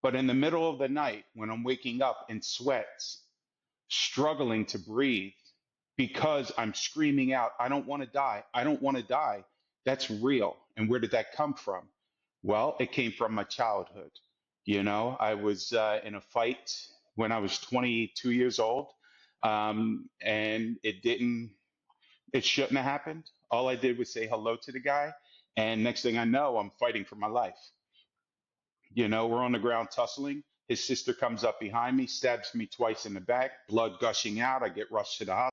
But in the middle of the night, when I'm waking up in sweats, struggling to breathe because I'm screaming out, I don't want to die. I don't want to die. That's real. And where did that come from? Well, it came from my childhood. I was in a fight when I was 22 years old, and it shouldn't have happened. All I did was say hello to the guy, and next thing I know, I'm fighting for my life. We're on the ground tussling. His sister comes up behind me, stabs me twice in the back, blood gushing out. I get rushed to the hospital.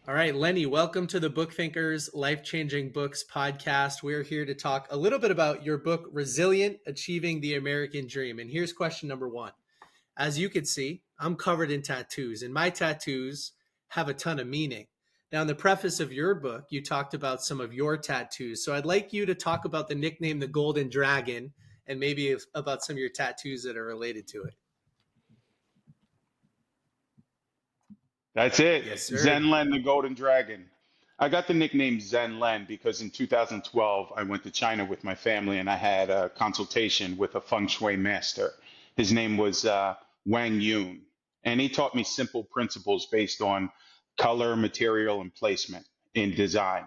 All right, Lenny, welcome to the Book Thinkers Life Changing Books podcast. We're here to talk a little bit about your book, Resilient: Achieving the American Dream. And here's question number one. As you can see, I'm covered in tattoos, and my tattoos have a ton of meaning. Now, in the preface of your book, you talked about some of your tattoos. So I'd like you to talk about the nickname, the Golden Dragon, and maybe about some of your tattoos that are related to it. That's it. Yes, sir. Zen Len, the Golden Dragon. I got the nickname Zen Len because in 2012, I went to China with my family and I had a consultation with a feng shui master. His name was Wang Yun. And he taught me simple principles based on color, material, and placement in design.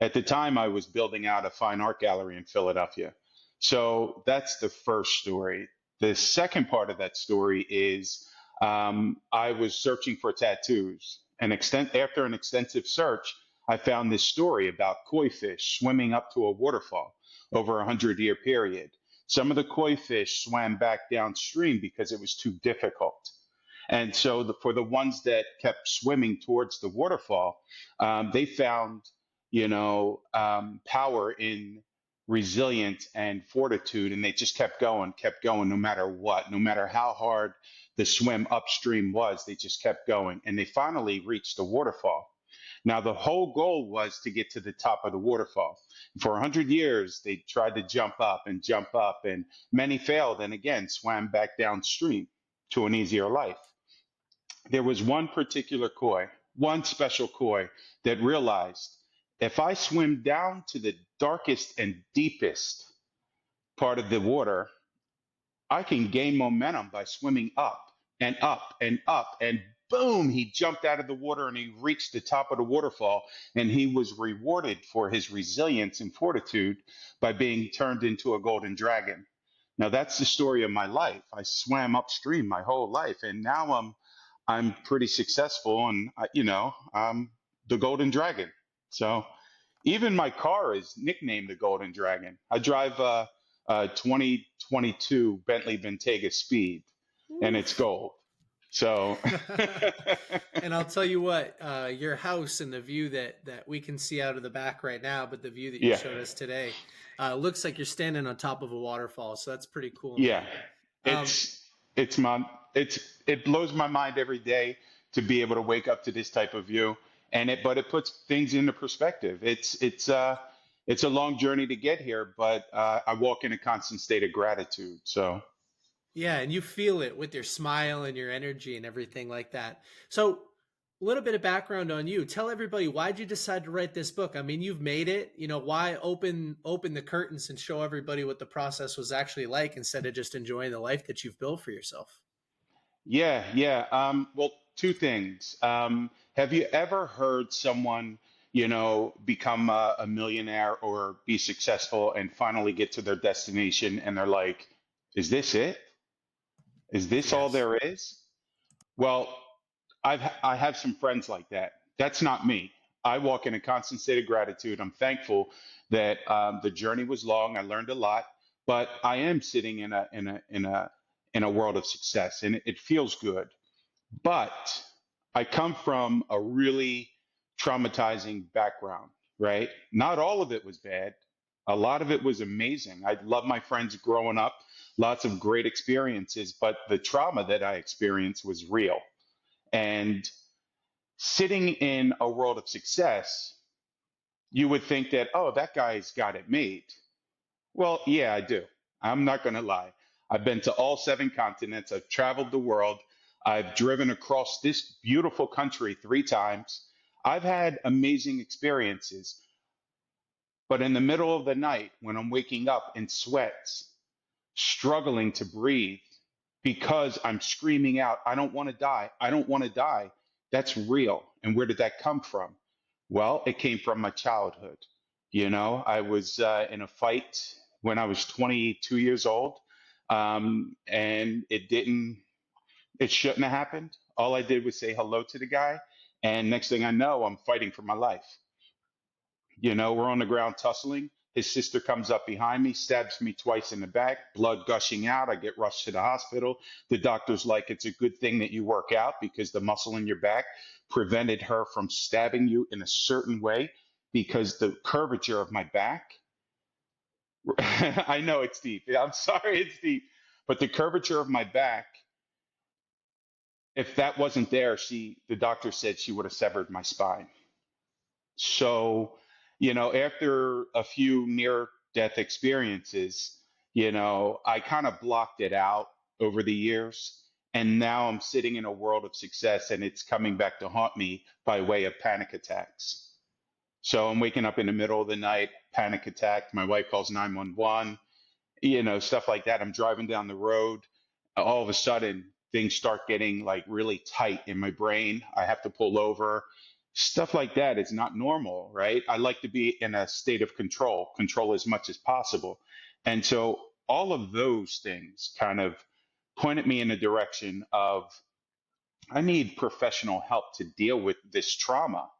At the time, I was building out a fine art gallery in Philadelphia. So that's the first story. The second part of that story is I was searching for tattoos. After an extensive search, I found this story about koi fish swimming up to a waterfall over a 100-year period. Some of the koi fish swam back downstream because it was too difficult. And so for the ones that kept swimming towards the waterfall, they found, power in resilience and fortitude, and they just kept going, no matter what, no matter how hard the swim upstream was, they just kept going. And they finally reached the waterfall. Now, the whole goal was to get to the top of the waterfall. For 100 years, they tried to jump up, and many failed and again swam back downstream to an easier life. There was one particular koi, one special koi that realized if I swim down to the darkest and deepest part of the water, I can gain momentum by swimming up and up and up. And boom, he jumped out of the water and he reached the top of the waterfall. And he was rewarded for his resilience and fortitude by being turned into a golden dragon. Now, that's the story of my life. I swam upstream my whole life. And now I'm pretty successful, and I'm the Golden Dragon. So even my car is nicknamed the Golden Dragon. I drive a 2022 Bentley Bentayga Speed, and it's Oof. gold. So And I'll tell you what, your house and the view that we can see out of the back right now, but the view that you yeah, showed us today, looks like you're standing on top of a waterfall. So that's pretty cool, yeah, man. Um, it's it's my it blows my mind every day to be able to wake up to this type of view, but it puts things into perspective. It's a long journey to get here, but I walk in a constant state of gratitude. So Yeah, and you feel it with your smile and your energy and everything like that. So, a little bit of background on you. Tell everybody, why'd you decide to write this book? I mean, you've made it. Why open the curtains and show everybody what the process was actually like instead of just enjoying the life that you've built for yourself? yeah, yeah. Well, two things. Have you ever heard someone, become a millionaire or be successful and finally get to their destination and they're like, is this it? Is this all Yes. there is? Well, I have some friends like that. That's not me. I walk in a constant state of gratitude. I'm thankful that the journey was long. I learned a lot, but I am sitting in a world of success, and it feels good. But I come from a really traumatizing background, right? Not all of it was bad. A lot of it was amazing. I love my friends growing up, lots of great experiences, but the trauma that I experienced was real. And sitting in a world of success, you would think that, oh, that guy's got it made. Well, yeah, I do. I'm not going to lie. I've been to all seven continents. I've traveled the world. I've driven across this beautiful country 3 times. I've had amazing experiences. But in the middle of the night, when I'm waking up in sweats, struggling to breathe because I'm screaming out, I don't want to die. I don't want to die. That's real. And where did that come from? Well, it came from my childhood. I was in a fight when I was 22 years old, and it shouldn't have happened. All I did was say hello to the guy. And next thing I know, I'm fighting for my life. We're on the ground tussling. His sister comes up behind me, stabs me twice in the back, blood gushing out. I get rushed to the hospital. The doctor's like, it's a good thing that you work out because the muscle in your back prevented her from stabbing you in a certain way because the curvature of my back, I know it's deep. I'm sorry, it's deep. But the curvature of my back, if that wasn't there, the doctor said she would have severed my spine. So, after a few near death experiences, I kind of blocked it out over the years. And now I'm sitting in a world of success and it's coming back to haunt me by way of panic attacks. So I'm waking up in the middle of the night, panic attack. My wife calls 911, stuff like that. I'm driving down the road. All of a sudden, things start getting like really tight in my brain. I have to pull over. Stuff like that is not normal, right? I like to be in a state of control as much as possible. And so all of those things kind of pointed me in a direction of I need professional help to deal with this trauma.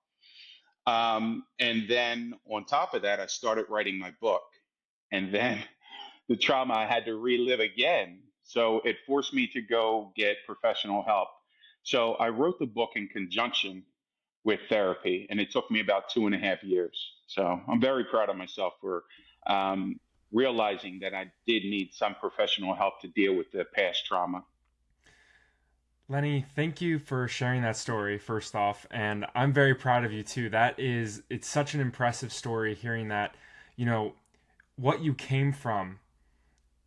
And then on top of that, I started writing my book. And then the trauma I had to relive again. So it forced me to go get professional help. So I wrote the book in conjunction with therapy, and it took me about 2.5 years. So I'm very proud of myself for realizing that I did need some professional help to deal with the past trauma. Lenny, thank you for sharing that story first off, and I'm very proud of you too. It's such an impressive story hearing that, you know, what you came from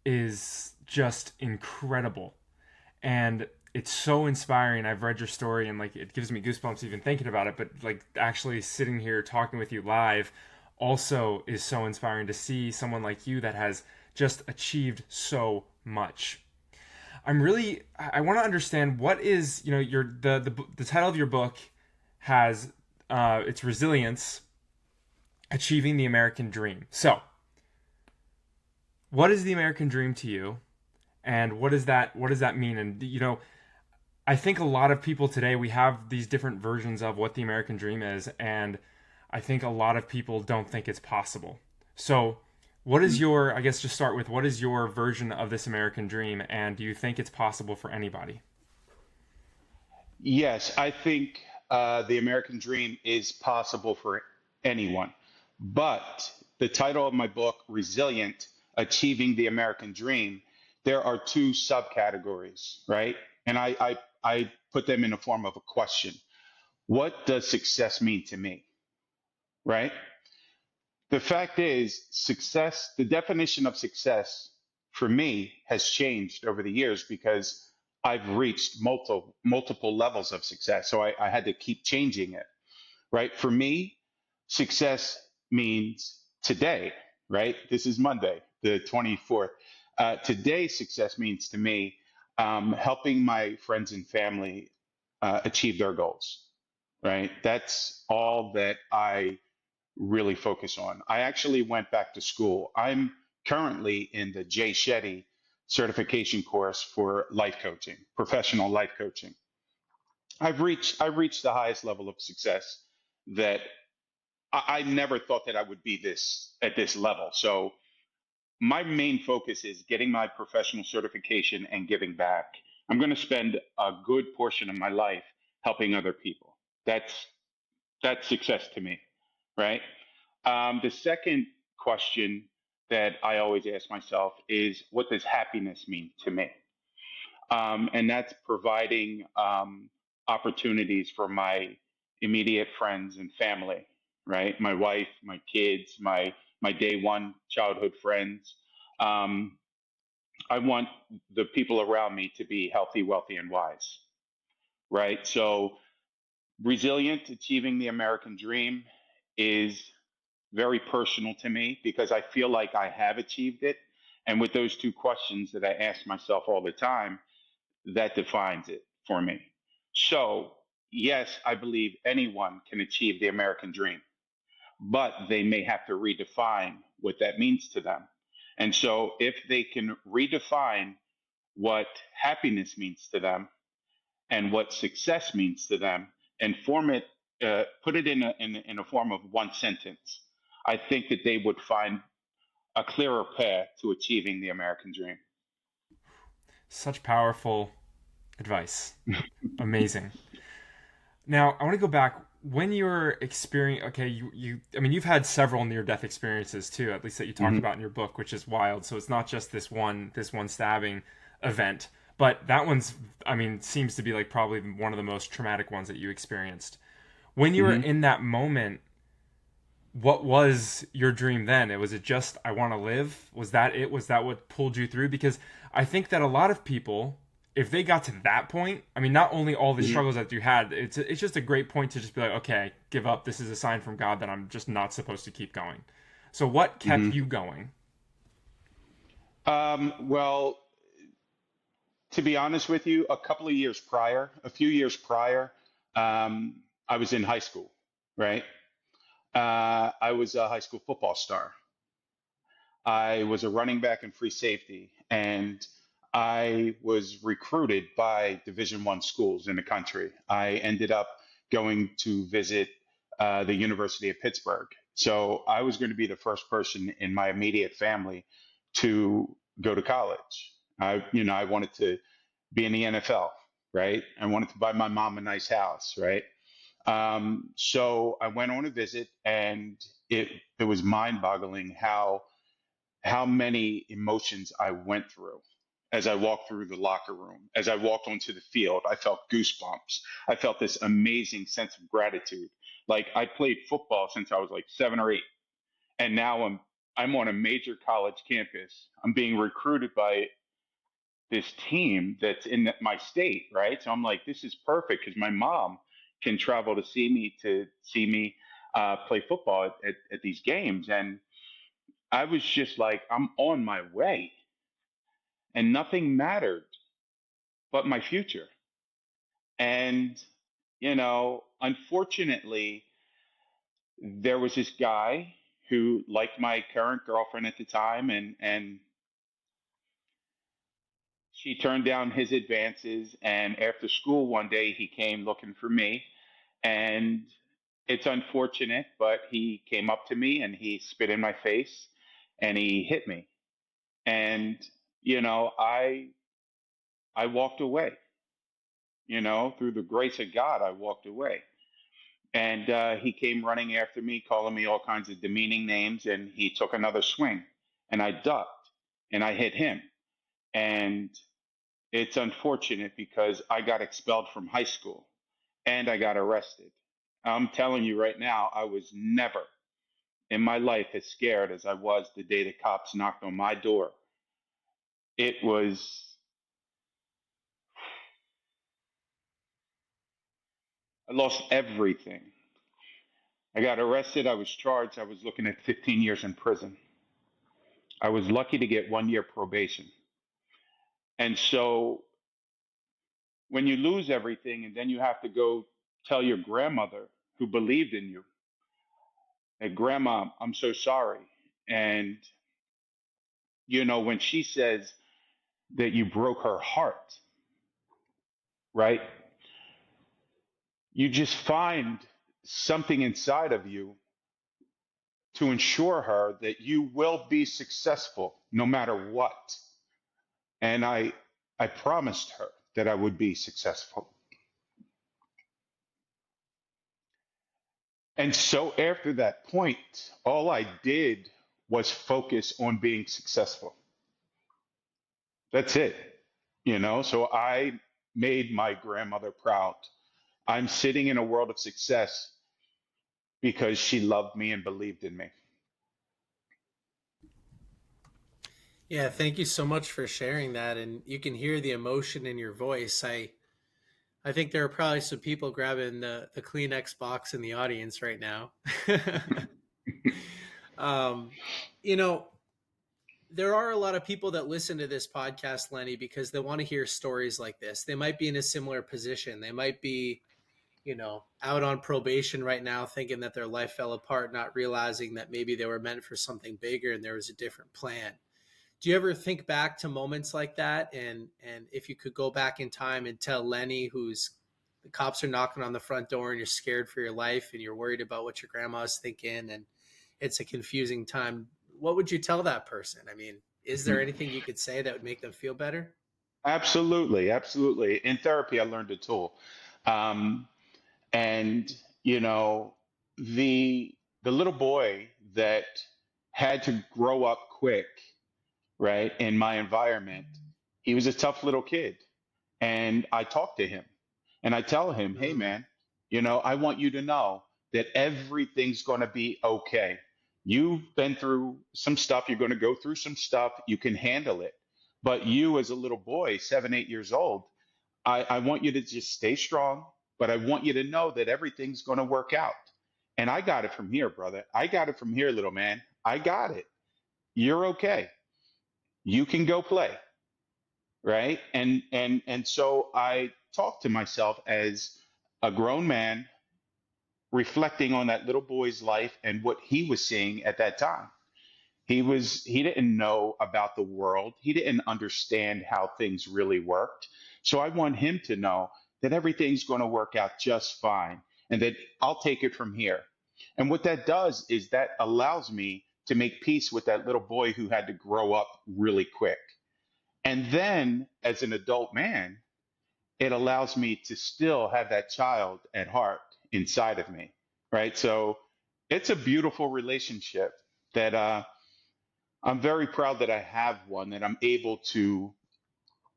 is just incredible. And it's so inspiring. I've read your story and like it gives me goosebumps even thinking about it, but like actually sitting here talking with you live also is so inspiring to see someone like you that has just achieved so much. I want to understand what is, your the title of your book has it's resilience, achieving the American dream. So, what is the American dream to you? And what does that mean? And I think a lot of people today, we have these different versions of what the American dream is, and I think a lot of people don't think it's possible. So, what is your, I guess just start with, what is your version of this American dream, and do you think it's possible for anybody? Yes, I think the American dream is possible for anyone. But the title of my book, Resilient, Achieving the American Dream, there are two subcategories, right? And I put them in the form of a question. What does success mean to me, right? The fact is, the definition of success for me has changed over the years because I've reached multiple levels of success. So I had to keep changing it, right? For me, success means today, right? This is Monday, the 24th. Today, success means to me helping my friends and family achieve their goals, right? That's all that I really focus on. I actually went back to school. I'm currently in the Jay Shetty certification course for life coaching, professional life coaching. I've reached the highest level of success that I never thought that I would be this at this level. So my main focus is getting my professional certification and giving back. I'm going to spend a good portion of my life helping other people. That's that's success to me, right? The second question that I always ask myself is, what does happiness mean to me? And that's providing opportunities for my immediate friends and family, right? My wife, my kids, my day one childhood friends. Um, I want the people around me to be healthy, wealthy, and wise, right? So resilient, achieving the American dream is very personal to me because I feel like I have achieved it. And with those two questions that I ask myself all the time, that defines it for me. So, yes, I believe anyone can achieve the American dream, but they may have to redefine what that means to them. And so, if they can redefine what happiness means to them and what success means to them and form it, put it in a form of one sentence, I think that they would find a clearer path to achieving the American dream. Such powerful advice. Amazing. Now, I want to go back when you were experiencing. Okay, I mean, you've had several near-death experiences too, at least that you talked Mm-hmm. about in your book, which is wild. So it's not just this one stabbing event, but that one's, I mean, seems to be like probably one of the most traumatic ones that you experienced. When you were Mm-hmm. in that moment, what was your dream then? Was it just I want to live? Was that it? Was that what pulled you through? Because I think that a lot of people, if they got to that point, I mean, not only all the Mm-hmm. struggles that you had, it's just a great point to just be like, okay, give up. This is a sign from God that I'm just not supposed to keep going. So what kept Mm-hmm. you going? Well, to be honest with you, a few years prior, I was in high school, right? I was a high school football star. I was a running back and free safety, and I was recruited by Division I schools in the country. I ended up going to visit the University of Pittsburgh. So I was going to be the first person in my immediate family to go to college. I wanted to be in the NFL, right? I wanted to buy my mom a nice house, right? So I went on a visit, and it was mind-boggling how many emotions I went through as I walked through the locker room. As I walked onto the field, I felt goosebumps. I felt this amazing sense of gratitude. Like I played football since I was like 7 or 8, and now I'm on a major college campus. I'm being recruited by this team that's in my state, right? So I'm like, this is perfect because my mom can travel to see me play football at these games, and I was just like, I'm on my way, and nothing mattered but my future. And unfortunately, there was this guy who liked my current girlfriend at the time, and she turned down his advances. And after school one day, he came looking for me, and it's unfortunate, but he came up to me and he spit in my face and he hit me. And I walked away. Through the grace of God, I walked away. And he came running after me, calling me all kinds of demeaning names, and he took another swing, and I ducked, and I hit him. And it's unfortunate because I got expelled from high school and I got arrested. I'm telling you right now, I was never in my life as scared as I was the day the cops knocked on my door. It was, I lost everything. I got arrested. I was charged. I was looking at 15 years in prison. I was lucky to get 1 year probation. And so when you lose everything and then you have to go tell your grandmother who believed in you, hey, Grandma, I'm so sorry. And, when she says that you broke her heart, right? You just find something inside of you to ensure her that you will be successful no matter what. And I promised her that I would be successful. And so after that point, all I did was focus on being successful. That's it. So I made my grandmother proud. I'm sitting in a world of success because she loved me and believed in me. Yeah, thank you so much for sharing that. And you can hear the emotion in your voice. I think there are probably some people grabbing the Kleenex box in the audience right now. Um, you know, there are a lot of people that listen to this podcast, Lenny, because they want to hear stories like this. They might be in a similar position. They might be, out on probation right now, thinking that their life fell apart, not realizing that maybe they were meant for something bigger and there was a different plan. Do you ever think back to moments like that? And if you could go back in time and tell Lenny, who's the cops are knocking on the front door and you're scared for your life and you're worried about what your grandma's thinking and it's a confusing time, what would you tell that person? I mean, is there anything you could say that would make them feel better? Absolutely, absolutely. In therapy, I learned a tool. Um, and you know, the the little boy that had to grow up quick, right, in my environment, he was a tough little kid. And I talk to him and I tell him, hey, Mm, man, I want you to know that everything's going to be okay. You've been through some stuff. You're going to go through some stuff. You can handle it. But you, as a little boy, 7, 8 years old, I want you to just stay strong. But I want you to know that everything's going to work out. And I got it from here, brother. I got it from here, little man. I got it. You're okay. You can go play, right? And so I talked to myself as a grown man reflecting on that little boy's life and what he was seeing at that time. He didn't know about the world. He didn't understand how things really worked. So I want him to know that everything's going to work out just fine and that I'll take it from here. And what that does is that allows me to make peace with that little boy who had to grow up really quick. And then as an adult man, it allows me to still have that child at heart inside of me, right? So it's a beautiful relationship that I'm very proud that I have one, that I'm able to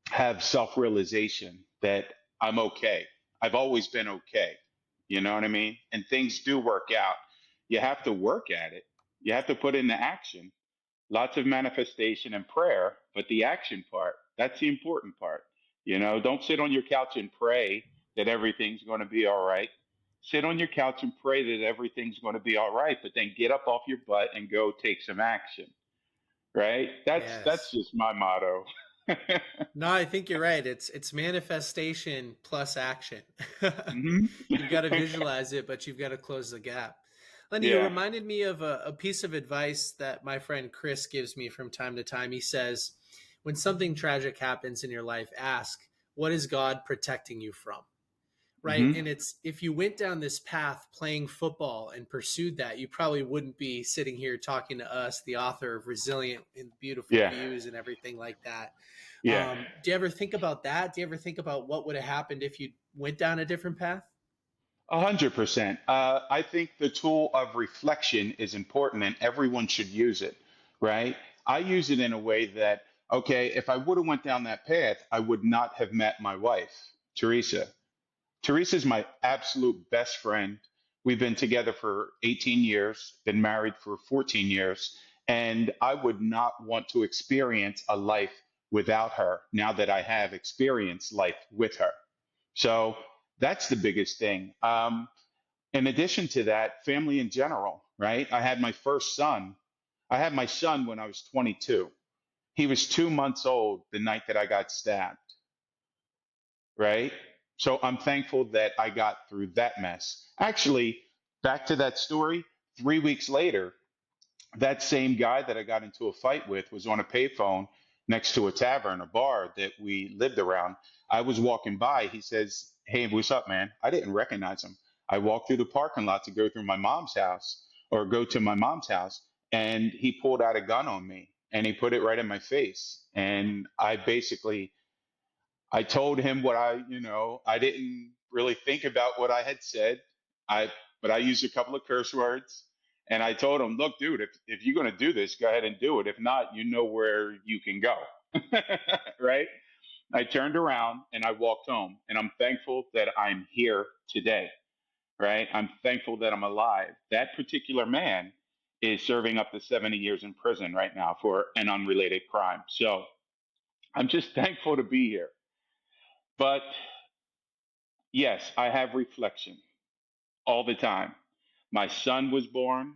have self realization that I'm okay. I've always been okay. You know what I mean? And things do work out. You have to work at it, you have to put into action. Lots of manifestation and prayer, but the action part, that's the important part. Don't sit on your couch and pray that everything's going to be all right. Sit on your couch and pray that everything's going to be all right, but then get up off your butt and go take some action, right? That's yes. just my motto. No, I think you're right. It's manifestation plus action. Hmm. You've got to visualize it, but you've got to close the gap. Lenny, you Yeah. reminded me of a piece of advice that my friend Chris gives me from time to time. He says, when something tragic happens in your life, ask, what is God protecting you from? Right. Hmm. And it's if you went down this path playing football and pursued that, you probably wouldn't be sitting here talking to us, the author of Resilient and Beautiful Yeah. Views and everything like that. Yeah. Do you ever think about that? Do you ever think about what would have happened if you went down a different path? 100%. I think the tool of reflection is important and everyone should use it, right? I use it in a way that, okay, if I would have went down that path, I would not have met my wife, Teresa. Teresa's my absolute best friend. We've been together for 18 years, been married for 14 years, and I would not want to experience a life without her now that I have experienced life with her. So that's the biggest thing. In addition to that, family in general, right? I had my first son. I had my son when I was 22. He was 2 months old the night that I got stabbed, right? So I'm thankful that I got through that mess. Actually, back to that story, 3 weeks later, that same guy that I got into a fight with was on a payphone next to a tavern, a bar that we lived around. I was walking by. He says, hey, what's up, man? I didn't recognize him. I walked through the parking lot to go through my mom's house or go to my mom's house, and he pulled out a gun on me and he put it right in my face. And I told him what I didn't really think about what I had said. But I used a couple of curse words and I told him, look, dude, if you're going to do this, go ahead and do it. If not, you know where you can go. Right. I turned around and I walked home and I'm thankful that I'm here today. Right. I'm thankful that I'm alive. That particular man is serving up to 70 years in prison right now for an unrelated crime. So I'm just thankful to be here. But yes, I have reflection all the time. My son was born.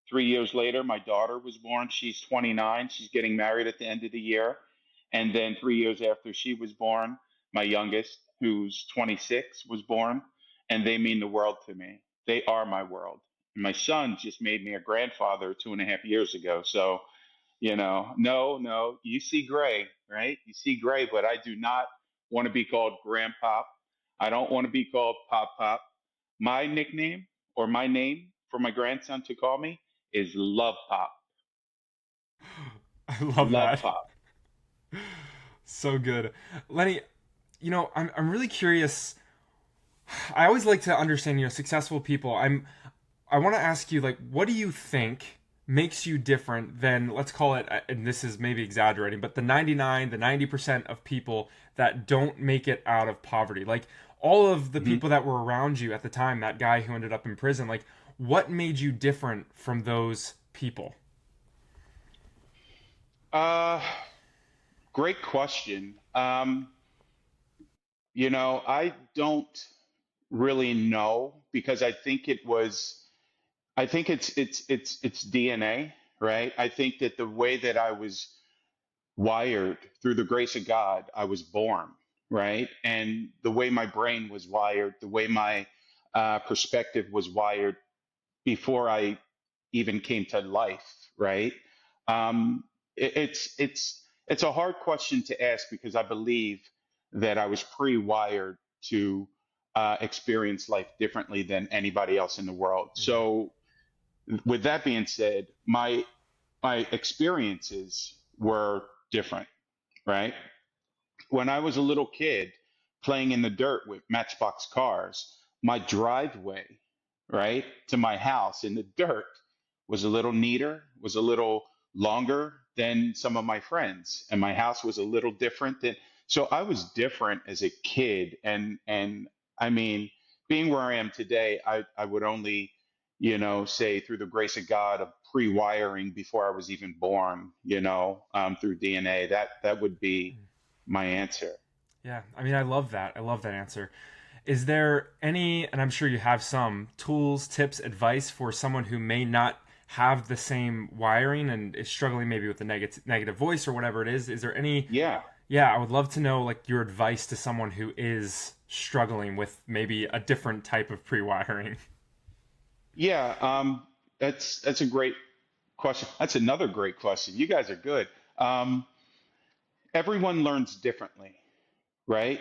3 years later, my daughter was born. She's 29. She's getting married at the end of the year. And then 3 years after she was born, my youngest, who's 26, was born. And they mean the world to me. They are my world. And my son just made me a grandfather 2.5 years ago. So, no, you see gray, right? You see gray, but I do not want to be called grandpop. I don't want to be called pop pop. My nickname or my name for my grandson to call me is Love Pop. I love Love that. Pop. So good. Lenny, I'm really curious. I always like to understand, successful people. I want to ask you, like, what do you think makes you different than, let's call it, and this is maybe exaggerating, but the 90% of people that don't make it out of poverty? Like, all of the Hmm. people that were around you at the time, that guy who ended up in prison, like, what made you different from those people? Uh, Great question. I don't really know because I think it's DNA, right? I think that the way that I was wired through the grace of God, I was born, right? And the way my brain was wired, the way my perspective was wired before I even came to life, right? Um, it's a hard question to ask because I believe that I was pre-wired to experience life differently than anybody else in the world. Mm. So, with that being said, my experiences were different, right? When I was a little kid playing in the dirt with matchbox cars, my driveway, right, to my house in the dirt was a little neater, was a little longer than some of my friends, and my house was a little different than. So I was different as a kid, and I mean, being where I am today, I would only, say through the grace of God of pre-wiring before I was even born, through DNA. That would be my answer. Yeah, I mean, I love that. I love that answer. Is there any, and I'm sure you have some, tools, tips, advice for someone who may not have the same wiring and is struggling maybe with the negative voice or whatever it is? Is there any? Yeah, Yeah, I would love to know, like, your advice to someone who is struggling with maybe a different type of pre-wiring. yeah. That's a great question. That's another great question. You guys are good. Um, Everyone learns differently, right?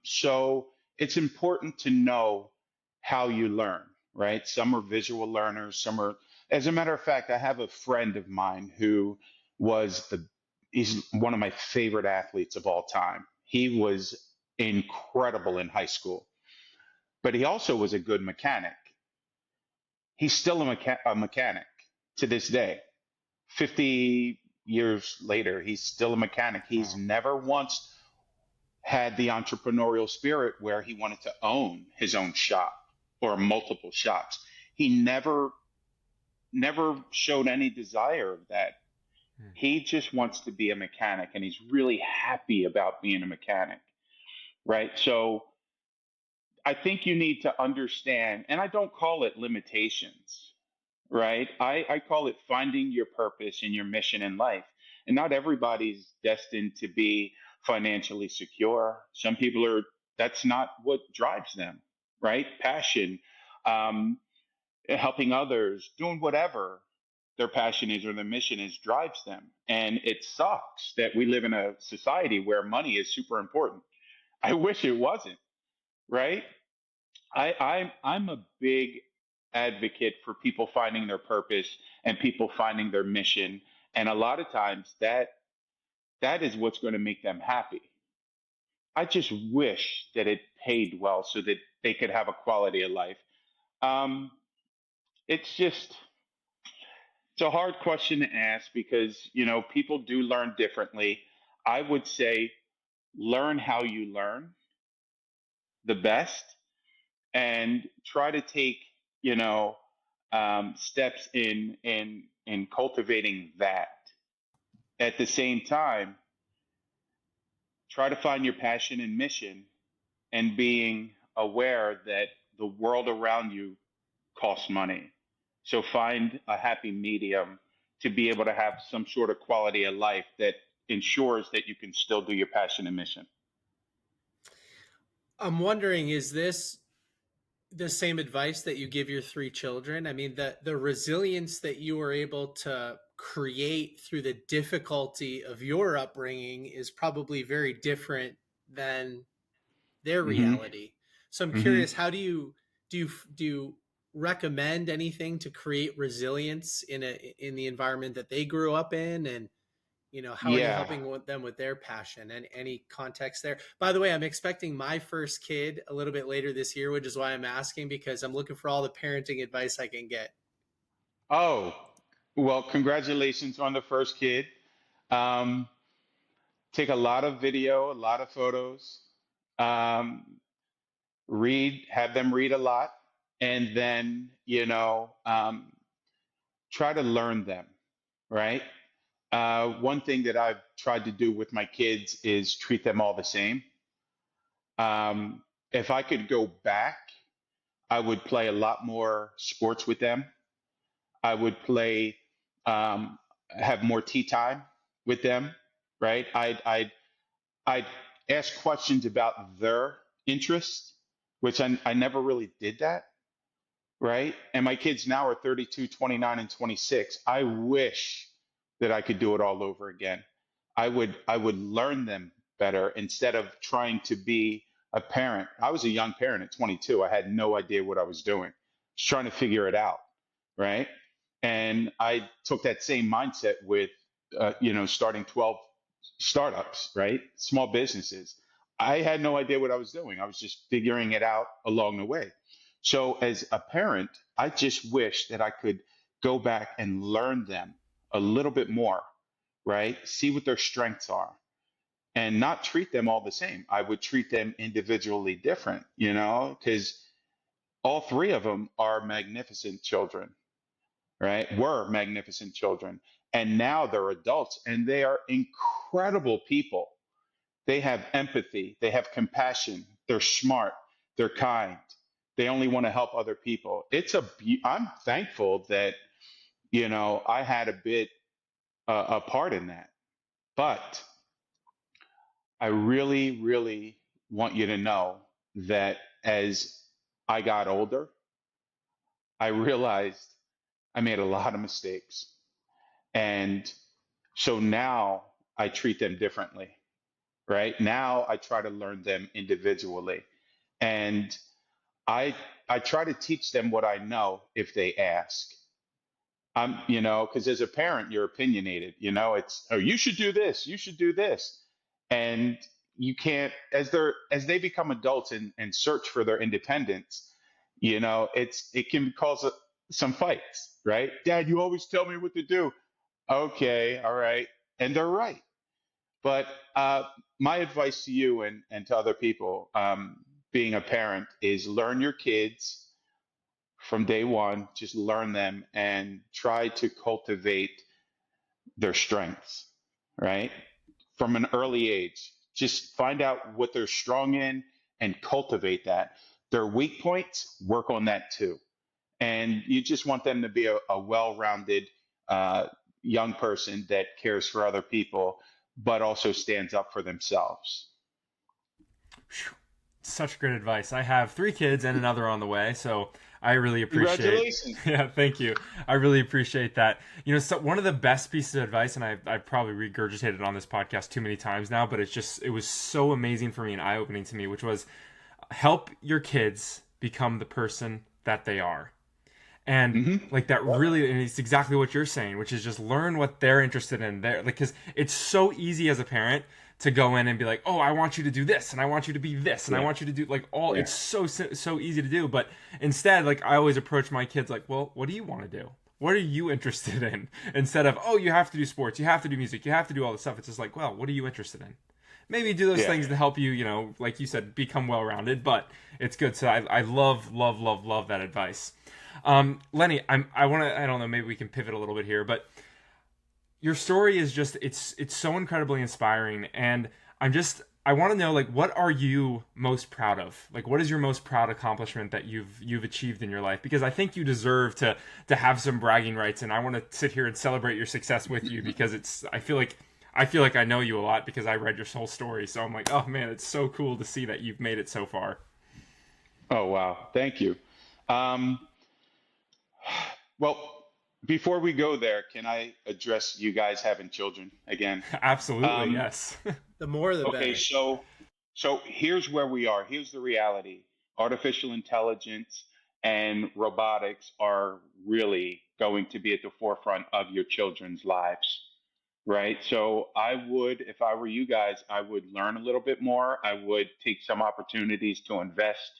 So it's important to know how you learn, right? Some are visual learners, some are, as a matter of fact, I have a friend of mine who was he's one of my favorite athletes of all time. He was incredible in high school, but he also was a good mechanic. He's still a mechanic to this day. 50 years later, he's still a mechanic. He's Wow. never once had the entrepreneurial spirit where he wanted to own his own shop or multiple shops. He never showed any desire of that. Hmm. He just wants to be a mechanic and he's really happy about being a mechanic, right? So I think you need to understand, and I don't call it limitations, right? I call it finding your purpose and your mission in life. And not everybody's destined to be financially secure. Some people are, that's not what drives them, right? Passion, um, helping others, doing whatever their passion is or their mission is drives them. And it sucks that we live in a society where money is super important. I wish it wasn't, right? I'm a big advocate for people finding their purpose and people finding their mission, and a lot of times that is what's going to make them happy. I just wish that it paid well so that they could have a quality of life. Um, it's just it's a hard question to ask because people do learn differently. I would say learn how you learn the best and try to take you know steps in cultivating that. At the same time, try to find your passion and mission, and being aware that the world around you costs money. So find a happy medium to be able to have some sort of quality of life that ensures that you can still do your passion and mission. I'm wondering, is this the same advice that you give your three children? I mean, the resilience that you were able to create through the difficulty of your upbringing is probably very different than their Hmm. reality. So I'm Hmm. curious, how do you recommend anything to create resilience in the environment that they grew up in, and how are you Yeah. helping them with their passion, and any context there? By the way, I'm expecting my first kid a little bit later this year, which is why I'm asking, because I'm looking for all the parenting advice I can get. Oh, well, congratulations on the first kid. Um, Take a lot of video, a lot of photos, um, have them read a lot, and then, try to learn them, right? One thing that I've tried to do with my kids is treat them all the same. If I could go back, I would play a lot more sports with them. I would um, have more tea time with them, right? I'd ask questions about their interests, which I never really did that, right? And my kids now are 32, 29, and 26. I wish that I could do it all over again. I would learn them better instead of trying to be a parent. I was a young parent at 22. I had no idea what I was doing. Just trying to figure it out, right? And I took that same mindset with starting 12 startups, right? Small businesses. I had no idea what I was doing. I was just figuring it out along the way. So as a parent, I just wish that I could go back and learn them a little bit more, right? See what their strengths are and not treat them all the same. I would treat them individually different, because all three of them are magnificent children, right? Were magnificent children. And now they're adults and they are incredible people. They have empathy, they have compassion, they're smart, they're kind. They only want to help other people. I'm thankful that, I had a bit a part in that. But I really, really want you to know that as I got older, I realized I made a lot of mistakes. And so now I treat them differently, right? Now I try to learn them individually. And I I try to teach them what I know if they ask. Because as a parent, you're opinionated. It's, oh, you should do this, you should do this, and you can't, as they become adults and search for their independence. It can cause some fights, right? Dad, you always tell me what to do. Okay, all right, and they're right. But my advice to you and to other people, being a parent, is learn your kids from day one. Just learn them and try to cultivate their strengths, right? From an early age. Just find out what they're strong in and cultivate that. Their weak points, work on that too. And you just want them to be a well rounded uh, young person that cares for other people, but also stands up for themselves. Such great advice. I have three kids and another on the way, so I really appreciate. Congratulations. Yeah, thank you. I really appreciate that. So one of the best pieces of advice, and I've probably regurgitated on this podcast too many times now, but it was so amazing for me and eye opening to me, which was help your kids become the person that they are. And Hmm. like that really, and it's exactly what you're saying, which is just learn what they're interested in there. Like, because it's so easy as a parent to go in and be like, oh, I want you to do this, and I want you to be this, and I Yeah. want you to do like all. Yeah. It's so easy to do, but instead, like I always approach my kids like, well, what do you want to do? What are you interested in? Instead of, oh, you have to do sports, you have to do music, you have to do all this stuff. It's just like, well, what are you interested in? Maybe do those Yeah. things to help you, like you said, become well rounded. But it's good. So I love that advice. Lenny, I want to, I don't know, maybe we can pivot a little bit here, but your story is just, it's so incredibly inspiring. And I want to know, like, what are you most proud of? Like, what is your most proud accomplishment that you've achieved in your life? Because I think you deserve to have some bragging rights, and I want to sit here and celebrate your success with you because it's I feel like I know you a lot because I read your whole story. So I'm like, oh man, it's so cool to see that you've made it so far. Oh, wow. Thank you. Um, well, before we go there, can I address you guys having children again? Absolutely, Um, yes. The more, the okay, better. so here's where we are. Here's the reality. Artificial intelligence and robotics are really going to be at the forefront of your children's lives, right? So I would, if I were you guys, I would learn a little bit more. I would take some opportunities to invest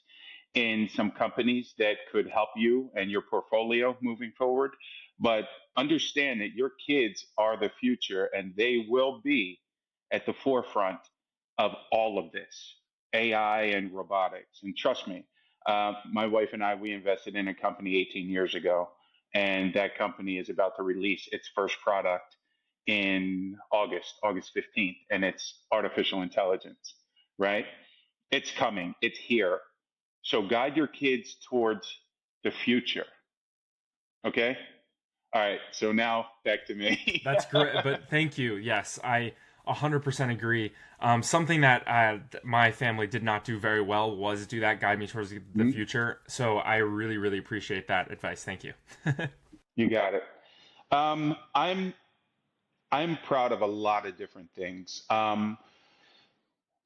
in some companies that could help you and your portfolio moving forward. But understand that your kids are the future and they will be at the forefront of all of this AI and robotics. And trust me, my wife and I, we invested in a company 18 years ago, and that company is about to release its first product in August 15th, and it's artificial intelligence, right? It's coming, it's here. So guide your kids towards the future. Okay. All right. So now back to me. That's great, but thank you. Yes, I 100% agree. Something that my family did not do very well was do that, guide me towards the future. So I really, really appreciate that advice. Thank you. You got it. Um, I'm I'm proud of a lot of different things.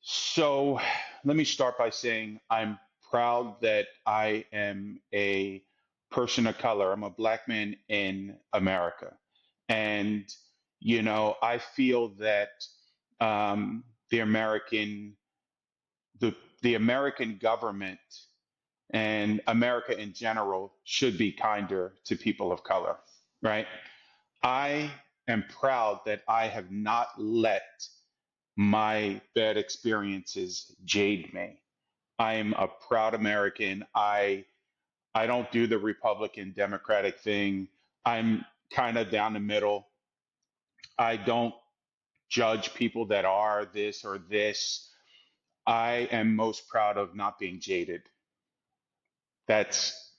So let me start by saying I'm proud that I am a person of color. I'm a black man in America. And, I feel that um, the American, the, the American government and America in general should be kinder to people of color, right? I am proud that I have not let my bad experiences jade me. I am a proud American. I don't do the Republican Democratic thing. I'm kind of down the middle. I don't judge people that are this or this. I am most proud of not being jaded. That's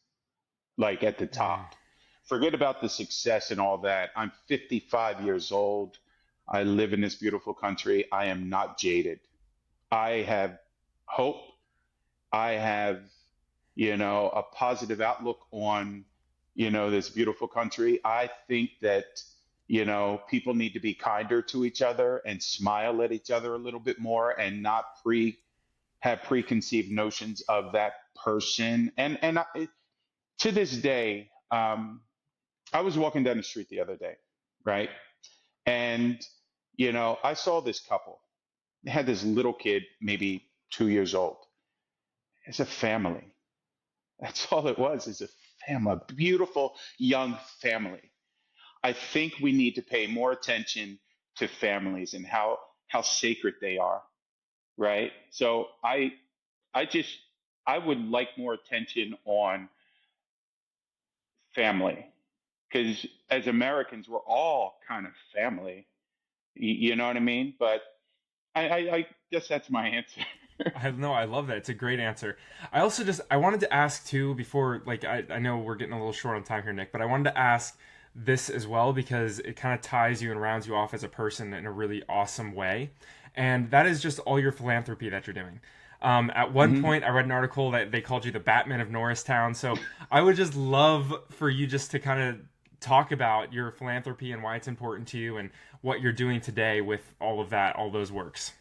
like at the Mm. top. Forget about the success and all that. I'm 55 years old. I live in this beautiful country. I am not jaded. I have hope. I have, a positive outlook on, this beautiful country. I think that, people need to be kinder to each other and smile at each other a little bit more and not have preconceived notions of that person. And to this day, I was walking down the street the other day, right? And, I saw this couple. They had this little kid, maybe 2 years old. It's a family. That's all it was, is a family, a beautiful young family. I think we need to pay more attention to families and how sacred they are, right? So I just I would like more attention on family because as Americans, we're all kind of family. You know what I mean? But I guess that's my answer. I know, I love that. It's a great answer. I also just I wanted to ask too before, like, I know we're getting a little short on time here, Nick, but I wanted to ask this as well because it kind of ties you and rounds you off as a person in a really awesome way. And that is just all your philanthropy that you're doing. At one Hmm. point, I read an article that they called you the Batman of Norristown. So I would just love for you just to kind of talk about your philanthropy and why it's important to you and what you're doing today with all of that, all those works.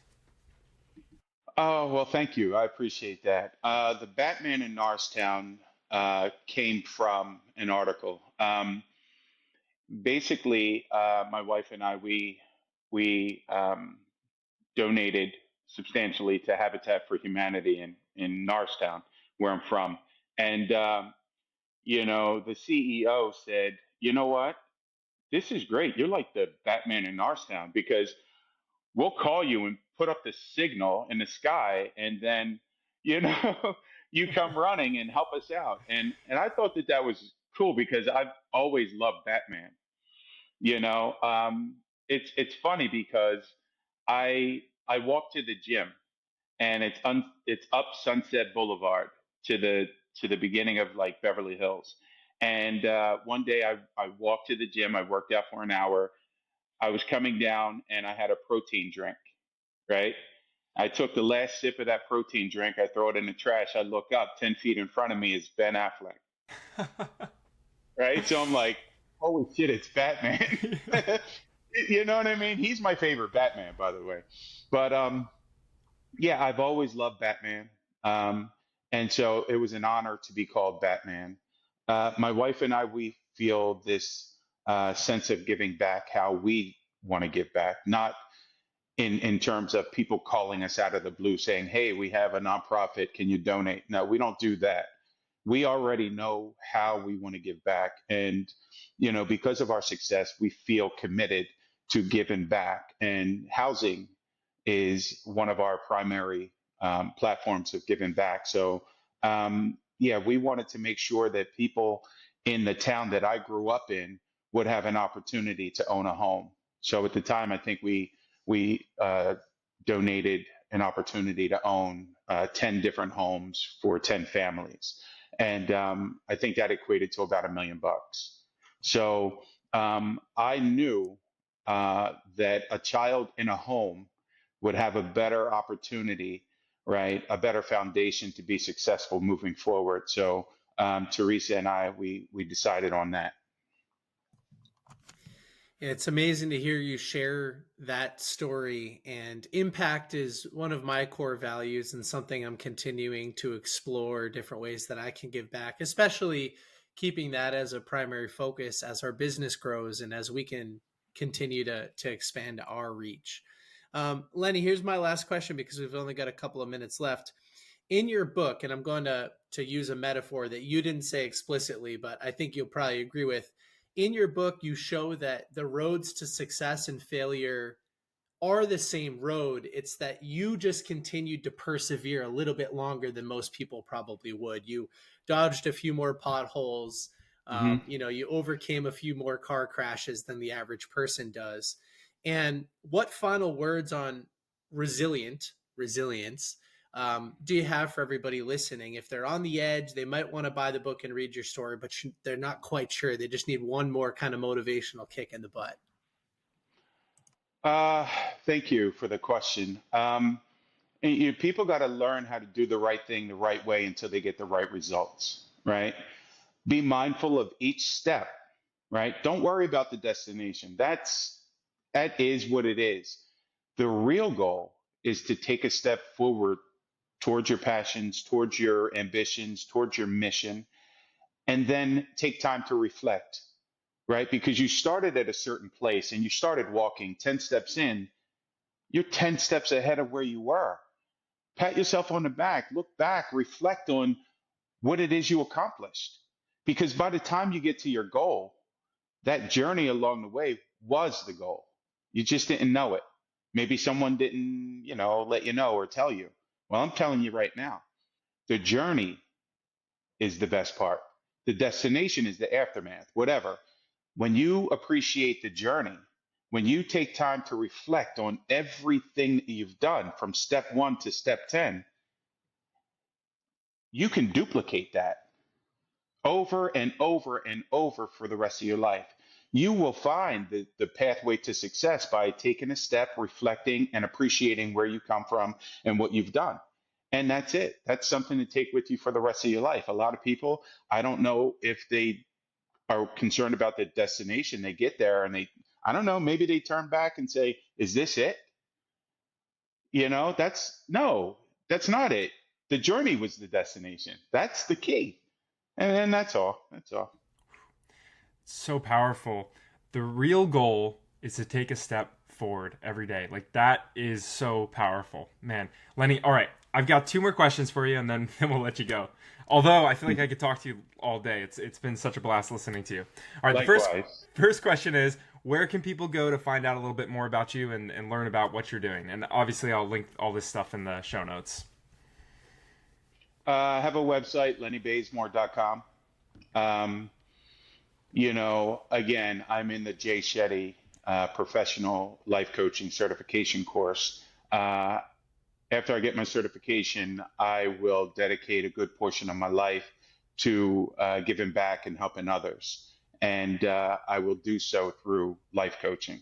Oh, well, thank you. I appreciate that. The Batman in Norristown came from an article. Basically, my wife and I, we donated substantially to Habitat for Humanity in Norristown, where I'm from. And, the CEO said, you know what? This is great. You're like the Batman in Norristown because we'll call you and put up the signal in the sky, and then you know you come running and help us out. And I thought that that was cool because I've always loved Batman. You know, it's funny because I walk to the gym and it's up Sunset Boulevard to the beginning of like Beverly Hills. And one day I walked to the gym. I worked out for an hour. I was coming down and I had a protein drink, right? I took the last sip of that protein drink. I throw it in the trash. I look up, 10 feet in front of me is Ben Affleck, right? So I'm like, holy shit, it's Batman. You know what I mean? He's my favorite Batman, by the way. But yeah, I've always loved Batman. Um, and so it was an honor to be called Batman. My wife and I, we feel this sense of giving back how we want to give back, not in terms of people calling us out of the blue saying, hey, we have a nonprofit, can you donate? No, we don't do that. We already know how we want to give back. And, because of our success, we feel committed to giving back. And housing is one of our primary platforms of giving back. So, yeah, we wanted to make sure that people in the town that I grew up in would have an opportunity to own a home. So at the time, I think we donated an opportunity to own 10 different homes for 10 families. And I think that equated to about $1 million. So I knew that a child in a home would have a better opportunity, right? A better foundation to be successful moving forward. So Teresa and I, we decided on that. It's amazing to hear you share that story, and impact is one of my core values and something I'm continuing to explore different ways that I can give back, especially keeping that as a primary focus as our business grows and as we can continue to expand our reach. Lenny, here's my last question because we've only got a couple of minutes left. In your book, and I'm going to use a metaphor that you didn't say explicitly, but I think you'll probably agree with. In your book, you show that the roads to success and failure are the same road. It's that you just continued to persevere a little bit longer than most people probably would. You dodged a few more potholes. Hmm. You overcame a few more car crashes than the average person does. And what final words on resilience do you have for everybody listening? If they're on the edge, they might want to buy the book and read your story, but they're not quite sure. They just need one more kind of motivational kick in the butt. Uh, Thank you for the question. People got to learn how to do the right thing the right way until they get the right results, right? Be mindful of each step, right? Don't worry about the destination. That is what it is. The real goal is to take a step forward towards your passions, towards your ambitions, towards your mission, and then take time to reflect, right? Because you started at a certain place and you started walking 10 steps in, you're 10 steps ahead of where you were. Pat yourself on the back, look back, reflect on what it is you accomplished. Because by the time you get to your goal, that journey along the way was the goal. You just didn't know it. Maybe someone didn't, let you know or tell you. Well, I'm telling you right now, the journey is the best part. The destination is the aftermath, whatever. When you appreciate the journey, when you take time to reflect on everything that you've done from step one to step 10, you can duplicate that over and over and over for the rest of your life. You will find the pathway to success by taking a step, reflecting, and appreciating where you come from and what you've done. And that's it. That's something to take with you for the rest of your life. A lot of people, I don't know if they are concerned about the destination. They get there and I don't know, maybe they turn back and say, is this it? No, that's not it. The journey was the destination. That's the key. And that's all. That's all. So powerful. The real goal is to take a step forward every day. Like that is so powerful. Man, Lenny, all right. I've got two more questions for you and then, then we'll let you go. Although I feel like I could talk to you all day. It's been such a blast listening to you. All right, the Likewise. first question is where can people go to find out a little bit more about you and learn about what you're doing? And obviously I'll link all this stuff in the show notes. I have a website, lennybazemore.com. Um, again, I'm in the Jay Shetty professional life coaching certification course. after I get my certification, I will dedicate a good portion of my life to giving back and helping others. And I will do so through life coaching.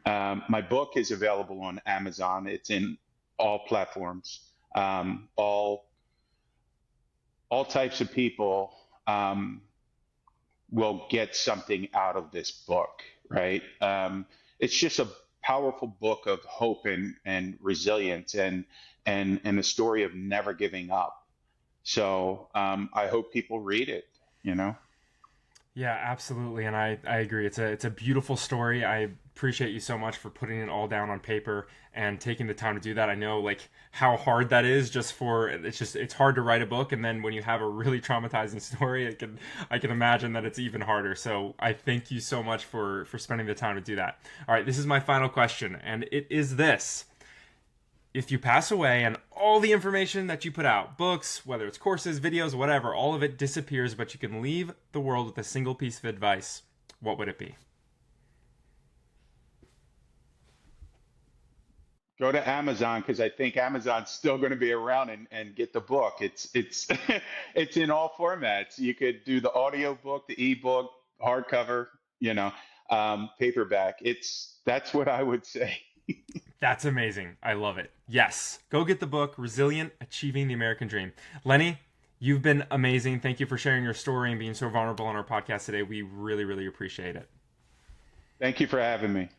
My book is available on Amazon. It's in all platforms. All types of people will get something out of this book, right? It's just a powerful book of hope and resilience and the story of never giving up. So I hope people read it, you know? Yeah, absolutely. And I agree. It's a beautiful story. I appreciate you so much for putting it all down on paper and taking the time to do that. I know like how hard that is it's hard to write a book, and then when you have a really traumatizing story, I can imagine that it's even harder. So I thank you so much for spending the time to do that. All right, this is my final question, and it is this. If you pass away and all the information that you put out, books, whether it's courses, videos, whatever, all of it disappears, but you can leave the world with a single piece of advice, what would it be? Go to Amazon because I think Amazon's still going to be around and get the book. It's it's in all formats. You could do the audio book, the ebook, hardcover, paperback. That's what I would say. That's amazing. I love it. Yes. Go get the book, Resilient, Achieving the American Dream. Lenny, you've been amazing. Thank you for sharing your story and being so vulnerable on our podcast today. We really, really appreciate it. Thank you for having me.